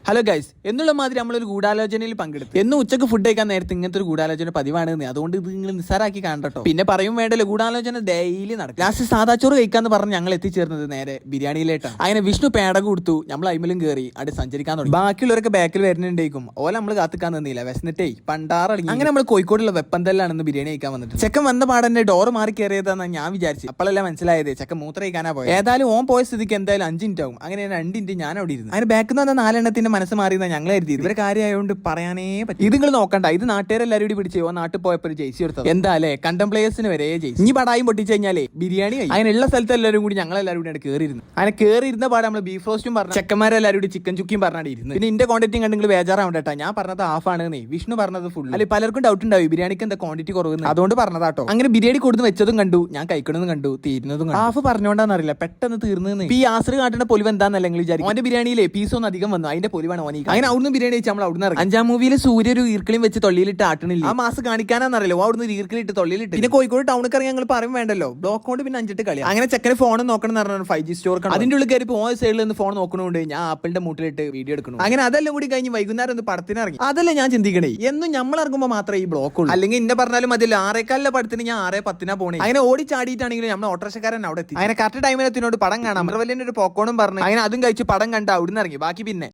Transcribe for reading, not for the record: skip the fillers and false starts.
Hello guys, എന്നുള്ള മാതിരി നമ്മളൊരു ഗൂഢാലോചനയിൽ പങ്കെടുത്തു. എന്നും ഉച്ചക്ക് ഫുഡ് കഴിക്കാൻ നേരത്തെ ഇങ്ങനത്തെ ഒരു ഗൂഢാലോചന പതിവാണ്. അതുകൊണ്ട് ഇത് നിങ്ങൾ നിസ്സാരാക്കി കാണട്ടോ. പിന്നെ പറയും വേണ്ടല്ലോ, ഗൂഢാലോചന ഡെയിലി നടക്കും. ലാസ്റ്റ് സാദാച്ചോറ് കഴിക്കാന്ന് പറഞ്ഞ് ഞങ്ങൾ എത്തിച്ചേർന്നത് നേരെ ബിരിയാണിയിലേട്ടാണ്. അങ്ങനെ വിഷ്ണു പേട കൊടുത്തു, നമ്മൾ അയിമലും കയറി അവിടെ സഞ്ചരിക്കാൻ തുടങ്ങി. ബാക്കിയുള്ളവരൊക്കെ ബാക്കിൽ വരുന്നുണ്ടേക്കും. ഓല നമ്മൾ കാത്തിക്കാൻ നിന്നില്ല, വിശന്നിട്ടേ പണ്ടാറടങ്ങി. അങ്ങനെ നമ്മൾ കോഴിക്കോടുള്ള വെപ്പന്തല്ലാണെന്ന് ബിരിയാണി കഴിക്കാൻ വന്നിട്ട് ചെക്കൻ വന്ന പാടന്നെ ഡോർ മാറി കയറിയതാണെന്ന് ഞാൻ വിചാരിച്ചു. അപ്പോഴല്ല മനസ്സിലായത് ചെക്കൻ മൂത്ര കഴിക്കാനാ പോയത്. ഏതായാലും ഓൻ പോയ സ്ഥിതിക്ക് എന്തായാലും 5 മിനിറ്റ് ആവും. അങ്ങനെ 2 മിനിറ്റ് ഞാൻ അവിടെ ഇരുന്നു. അങ്ങനെ ബാക്കിൽ നിന്ന് 4 എണ്ണത്തിന്റെ മനസ്സ് മാറിയെന്ന് ഞങ്ങൾ എഴുതി. ഇവരെ കാര്യമായതുകൊണ്ട് പറയാനേ പറ്റും. ഇത് നിങ്ങൾ നോക്കണ്ട, ഇത് നാട്ടുകാരെല്ലാവരും കൂടി പിടിച്ച് നാട്ടിൽ പോയപ്പോൾ ജയിച്ചു കൊടുത്തത്. എന്താ അല്ലേ, കണ്ടംപ്ലേയേഴ്സിന് വരെ ജയിച്ചു. ഇനി പടായും പൊട്ടിച്ചു കഴിഞ്ഞാലേ ബിരിയാണി അങ്ങനെ ഉള്ള സ്ഥലത്ത് എല്ലാവരും കൂടി ഞങ്ങളെല്ലാവരും കൂടി കയറിയിരുന്നു. അങ്ങനെ കയറിയിരുന്ന പാടെ നമ്മൾ ബീഫ് റോസ്റ്റും പറഞ്ഞു, ചെക്കന്മാരെല്ലാവരും കൂടി ചിക്കൻ ചുക്കിയും പറഞ്ഞാൽ ഇരുന്നു. പിന്നെ എന്റെ ക്വാണ്ടിറ്റി കണ്ട് നിങ്ങൾ ബേജാറാവണ്ടേട്ടാ, ഞാൻ പറഞ്ഞത് ഹാഫ് ആണ്, വിഷ്ണു പറഞ്ഞത് ഫുൾ. അല്ലെ പലർക്കും ഡൗട്ട് ഉണ്ടാവും ബിരിയാണിക്ക് എന്താ ക്വാണ്ടിറ്റി കുറവുന്നു, അതുകൊണ്ട് പറഞ്ഞതാട്ടോ. അങ്ങനെ ബിരിയാണി കൊടുത്ത് വെച്ചതും കണ്ടു, ഞാൻ കഴിക്കണമെന്ന് കണ്ടു, തീരുന്നതും ഹാഫ് പറഞ്ഞോണ്ടാന്നറിയില്ല പെട്ടെന്ന് തീർന്നു. ഈ ആസർ കാട്ടുന്ന പൊലിവ് എന്താണെന്നല്ല നിങ്ങൾ വിചാരിക്കും. അവന്റെ ബിരിയാണിയിലെ പീസ് ഒന്നും അധികം വന്നു, അതിന്റെ പൊലിവാണ് ഓനി. അങ്ങനെ അവിടുന്ന് ബിരിയാണി വെച്ച് നമ്മൾ അവിടുന്ന് ഇറങ്ങി. 5-ാം മൂവിയിൽ സൂര്യ ഒരു ഈർക്കിളിയും വെച്ച് തൊള്ളിയിലിട്ട് ആട്ടണില്ല. ആ മാസം കാണിക്കാനാന്നറിയില്ല, അവിടുന്ന് ഈർക്കിലിട്ട് തൊള്ളിയിലിട്ട്. പിന്നെ കോഴിക്കോട് ടൗണിൽ ഇറങ്ങി ഞങ്ങൾ പറയും വേണ്ടല്ലോ, ബ്ലോക്ക് കൊണ്ട് പിന്നെ 5 കളി. അങ്ങനെ ചെക്കന് ഫോൺ നോക്കണം എന്ന് പറഞ്ഞാൽ 5G സ്റ്റോർ. അതിന്റെ ഉള്ളിൽ കയറി പോയ സൈഡിൽ നിന്ന് ഫോൺ നോക്കണോണ്ട് ഞാൻ ആപ്പിളിന്റെ മൂട്ടിലിട്ട് വീഡിയോ എടുക്കണം. അങ്ങനെ അതെല്ലാം കൂടി കഴിഞ്ഞ് വൈകുന്നേരം ഒന്ന് പടത്തിന് ഇറങ്ങി. അതല്ല ഞാൻ ചിന്തിക്കണേ, എന്നും നമ്മൾ ഇറങ്ങുമ്പോൾ മാത്രമേ ഈ ബ്ലോക്ക് ഉള്ളൂ. അല്ലെങ്കിൽ ഇന്നെ പറഞ്ഞാലും അതിൽ 6:15 പടത്തിന് ഞാൻ 6:10 പോണേ. അങ്ങനെ ഓടി ചാടിയിട്ടാണെങ്കിലും നമ്മൾ ഓട്ടോറിക്ഷക്കാരൻ അവിടെ എത്തി. അങ്ങനെ കറക്റ്റ് ടൈമിനെത്തിനോട് പടം കാണാം. വലിയ ഒരു പോക്കോണും പറഞ്ഞു. അങ്ങനെ അതും കഴിച്ച് പടം കണ്ട അവിടുന്ന് ഇറങ്ങി. ബാക്കി പിന്നെ